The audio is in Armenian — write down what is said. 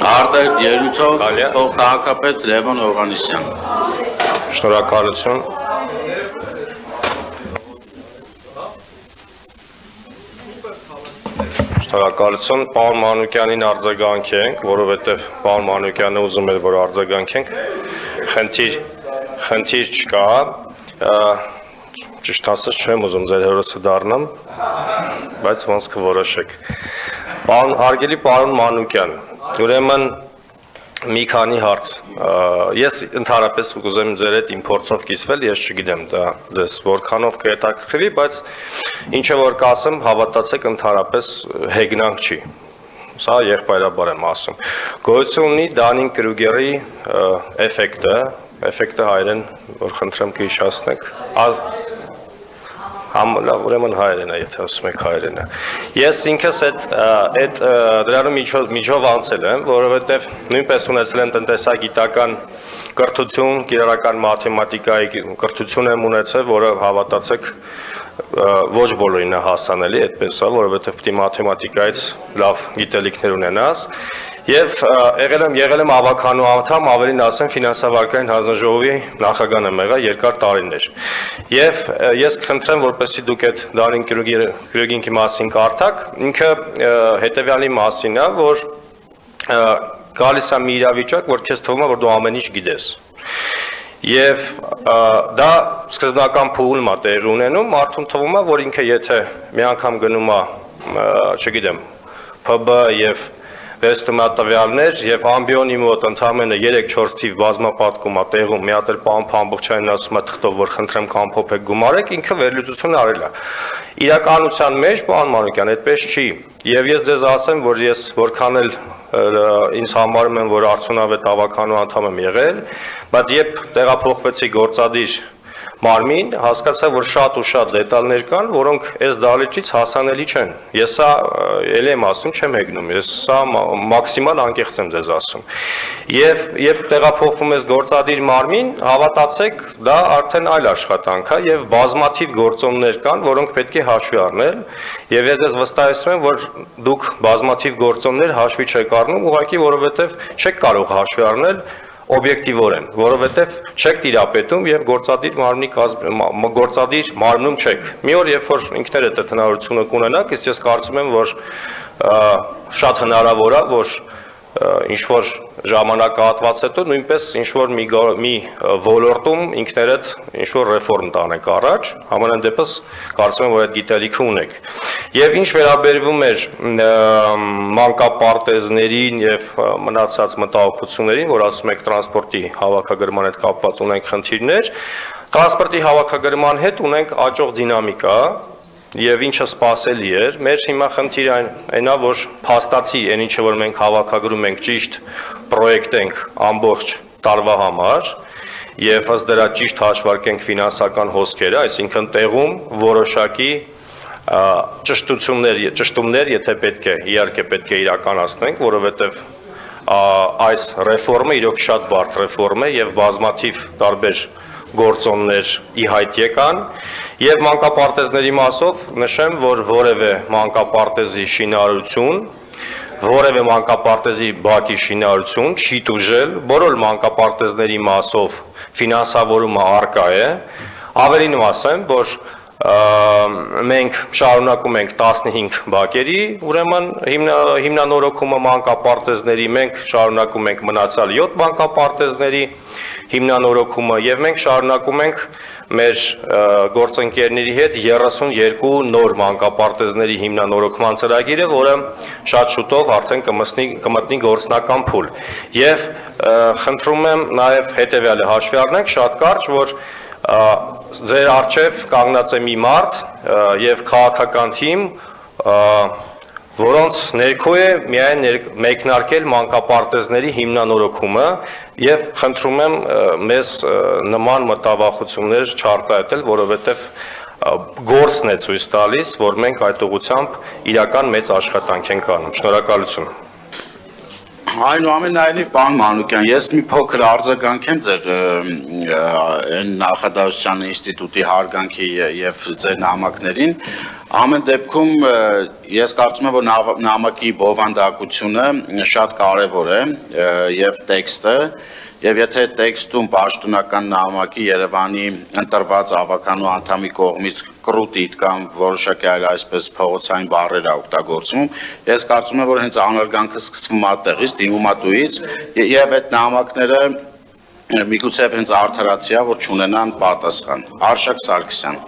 Արտեր Երույթով, փոխքաղաքապետ Լևոն Օվանեսյան։ Շնորհակալություն։ Շնորհակալություն, պարոն Մանուկյանին արձագանքենք, որովհետև պարոն Մանուկյանը ուզում էր, որ արձագանքենք, խնդիր չկա, ճիշտ ասած չեմ ուզում ձեր հերոսը դառնամ, բայց ոնց կորոշեք։ Հարգելի պարոն Մանուկյան, ուրեմն մի քանի հարց, ես ընդհանրապես կուզեմ ձեր հետ իմ փորձով կիսվել, ես չգիտեմ դա ձեզ որքանով կհետաքրքրվի, բայց ինչը որ կասեմ, հավատացեք ընդհանրապես հեգնանք չի, սա եղբայրաբար եմ ասում, գոյություն ունի Դանին-Կրուգերի էֆեկտը հայերեն, որ խնդրեմ կհիշացնեք, ուրեմն հայերեն է, եթե ասում եք հայերեն է։ Ես ինքս դրանու միջով անցել եմ, որովհետև նույնպես ունեցել եմ տնտեսագիտական կրթություն, կիրառական մաթեմատիկայի կրթություն եմ ունեցել, որը հավատացեք ոչ բոլորին է հասանելի, այդպես է, որովհետև պիտի մաթեմատիկայից լավ գիտելիքներ ունենաս, եւ եղել եմ ավականու անդամ, ավելին ասեմ ֆինանսավարկային հանձնաժողովի նախագահ եմ եղել երկար տարիներ։ Եվ ես կխնդրեմ, որպեսզի դուք այդ Դանին Կրուգինի մասին կարդաք, ինքը հետեւյալի մասին է, որ գալիս է մի իրավիճակ, որ քեզ թվում է, որ դու ամեն ինչ գիտես։ Եվ դա սկզբնական փուլում է տեղի ունենում, մարդուն թվում է, որ ինքը եթե մի անգամ գնում է, չգիտեմ, ՓԲ եւ վերստում է տվյալներ եւ ամբիոնի մոտ ընդամենը 3-4 թիվ բազմապատկում է տեղում, մի հատ էլ պարոն Փամբուխչյանին ասում է թղթով, որ խնդրեմ կամփոփեք գումարեք, ինքը վերլուծություն արել է։ Իրականության մեջ, պարոն Մանուկյան, այդպես չի։ Եվ ես ձեզ ասեմ, որ ես որքան էլ ինձ համարում եմ, որ արդյունավետ ավականու անդամ եմ եղել, բայց երբ տեղափոխվեցի գործադիր մարմին, հասկացա, որ շատ ու շատ դետալներ կան, որոնք այս դահլիճից հասանելի չեն։ Ես սա ելի եմ ասում, չեմ հեգնում, ես սա մաքսիմալ անկեղծ եմ ձեզ ասում։ Եվ երբ տեղափոխվում ես գործադիր մարմին, հավատացեք, դա արդեն այլ աշխատանք է եւ բազմաթիվ գործոններ կան, որոնք պետք է հաշվի առնել, եւ ես ձեզ վստահեցնում եմ, որ դուք բազմաթիվ գործոններ հաշվի չեք առնում, ուղղակի որովհետեւ չեք կարող հաշվի առնել օբյեկտիվորեն, որովհետև չեք տիրապետում եւ գործադիր մարմնում չեք։ Մի օր երբ որ ինքներդ այդ հնարավորությունը կունենաք, ես կարծում եմ, որ շատ հնարավոր է, որ ինչ-որ ժամանակահատված հետո նույնպես ինչ-որ մի ոլորտում ինքներդ ինչ-որ ռեֆորմ տանեք առաջ, համենայն դեպս կարծում եմ, որ այդ գիտելիքը ունեք։ Եվ ինչ վերաբերվում էր մանկապարտեզներին եւ մնացած մտահոգություններին, որ ասում եք տրանսպորտի հավաքագրման հետ կապված ունենք խնդիրներ, տրանսպորտի հավաքագրման հետ ունենք աճող դինամիկա, եւ ինչը սպասելի էր, մեր հիմա խնդիրը այն է, որ փաստացի այն ինչը որ մենք հավաքագրում ենք ճիշտ պրոյեկտենք ամբողջ տարվա համար եւ ըստ դրա ճիշտ հաշվարկենք ֆինանսական հոսքերը, այսինքն տեղում որոշակի ճշտումներ, եթե պետք է, իհարկե պետք է իրականացնենք, որովհետեւ այս ռեֆորմը իրոք շատ բարդ ռեֆորմ է եւ բազմաթիվ տարբեր գործոններ ի հայտ եկան եւ մանկապարտեզների մասով նշեմ, որ որևէ մանկապարտեզի շինարարություն, որևէ մանկապարտեզի բակի շինարարություն չի տուժել, բոլոր մանկապարտեզների մասով ֆինանսավորումը առկա է, ավելին ասեմ, որ մենք շարունակում ենք 15 բակերի, ուրեմն հիմնանորոգումը մանկապարտեզների, մենք շարունակում ենք մնացյալ 7 մանկապարտեզների հիմնանորոգումը եւ մենք շարունակում ենք մեր գործընկերների հետ 32 նոր մանկապարտեզների հիմնանորոգման ծրագիրը, որը շատ շուտով արդեն կմտնի գործնական փուլ։ Եվ խնդրում եմ նաեւ հետեւյալը հաշվի առնենք շատ կարճ, որ ձեր առջև կանգնած է մի մարդ եւ քաղաքական թիմ, որոնց ներքո է միայն մեկնարկել մանկապարտեզների հիմնանորոգումը եւ խնդրում եմ մեզ նման մտավախություններ չարտահայտել, որովհետեւ գործն է ցույց տալիս, որ մենք այդ ուղղությամբ իրական մեծ աշխատանք ենք անում։ Շնորհակալություն։ Այնուամենայնիվ, պարոն Մանուկյան, ես մի փոքր արձագանքեմ ձեր նախադասության ինստիտուտի հարգանքի եւ ձեր նամակներին, Ամեն դեպքում ես կարծում եմ, որ նամակի բովանդակությունը շատ կարևոր է եւ տեքստը Եվ եթե տեքստում պաշտոնական նամակի Երևանի ընտրված ավականու անդամի կողմից կրուտիտ կամ որոշակի այլ այսպես փողոցային բառեր է օգտագործվում, ես կարծում եմ, որ հենց անարգանքը սկսվում է տեղից, դիմումատուից եւ այդ նամակները միգուցե հենց արդարացիա, որ չունենան պատասխան։ Արշակ Սարգսյան